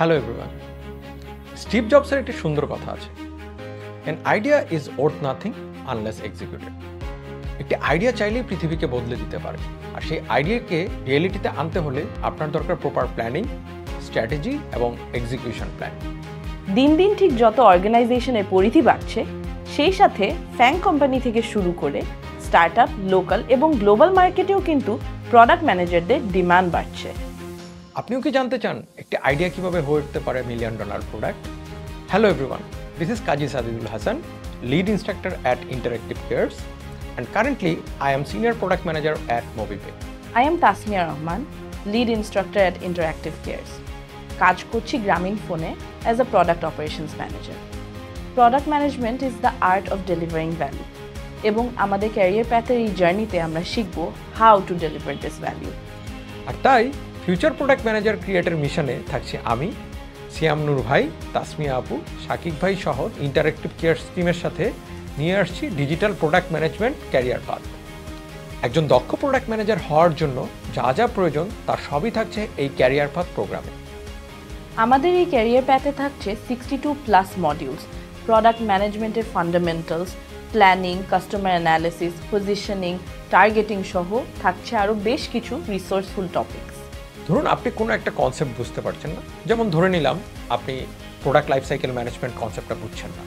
Hello everyone. Steve জবসের একটি সুন্দর কথা আছে, an idea is worth nothing unless executed. একটি আইডিয়া চাইলেই পৃথিবীকে বদলে দিতে পারে, আর সেই আইডিয়াকে রিয়েলিটিতে আনতে হলে আপনার দরকার প্রপার প্ল্যানিং, স্ট্র্যাটেজি এবং এক্সিকিউশন প্ল্যান। দিন দিন ঠিক যত অর্গানাইজেশনের পরিধি বাড়ছে, সেই সাথে ফ্যাং কোম্পানি থেকে শুরু করে স্টার্টআপ, লোকাল এবং গ্লোবাল মার্কেটেও কিন্তু প্রোডাক্ট ম্যানেজারদের ডিমান্ড বাড়ছে। আপনিও কি জানতে চান একটি আইডিয়া কিভাবে হয়ে উঠতে পারে $1 million product? Hello everyone, this is Kazi Sadidul Hasan, lead instructor at Interactive Cares, and currently I am senior product manager at MobiPay. I am Tasmia Rahman, lead instructor at Interactive Cares. কাজ করছি গ্রামীণ ফোনে as a product operations manager. Product management is the art of delivering value. এবং আমাদের career প্যাথের এই জার্নিতে আমরা শিখব how to deliver this value. আর তাই ফিউচার প্রোডাক্ট ম্যানেজার ক্রিয়েটের মিশনে থাকছি আমি, সিয়াম নূর ভাই, তাসমিয়া আপু, শাকিব ভাই সহ ইন্টারেক্টিভ কেয়ার্স টিমের সাথে নিয়ে আসছি digital product management career path. একজন দক্ষ প্রোডাক্ট ম্যানেজার হওয়ার জন্য যা যা প্রয়োজন তার সবই থাকছে এই ক্যারিয়ার পাথ প্রোগ্রামে। আমাদের এই ক্যারিয়ার প্যাথে থাকছে 62+ মডিউলস, প্রোডাক্ট ম্যানেজমেন্টের fundamentals, planning, customer analysis, positioning, targeting সহ থাকছে আরও বেশ কিছু রিসোর্সফুল টপিকস। ধরুন আপনি কোনো একটা কনসেপ্ট বুঝতে পারছেন না, যেমন ধরে নিলাম আপনি প্রোডাক্ট লাইফ সাইকেল ম্যানেজমেন্ট কনসেপ্টটা বুঝছেন না,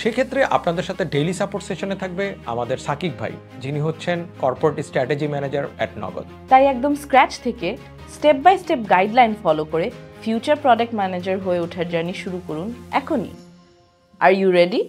সেক্ষেত্রে আপনাদের সাথে ডেইলি সাপোর্ট সেশনে থাকবে আমাদের সাকিব ভাই, যিনি হচ্ছেন কর্পোরেট স্ট্র্যাটেজি ম্যানেজার অ্যাট নগদ। তাই একদম স্ক্র্যাচ থেকে step by step guideline follow করে ফিউচার প্রোডাক্ট ম্যানেজার হয়ে ওঠার জার্নি শুরু করুন এখনই। Are you ready?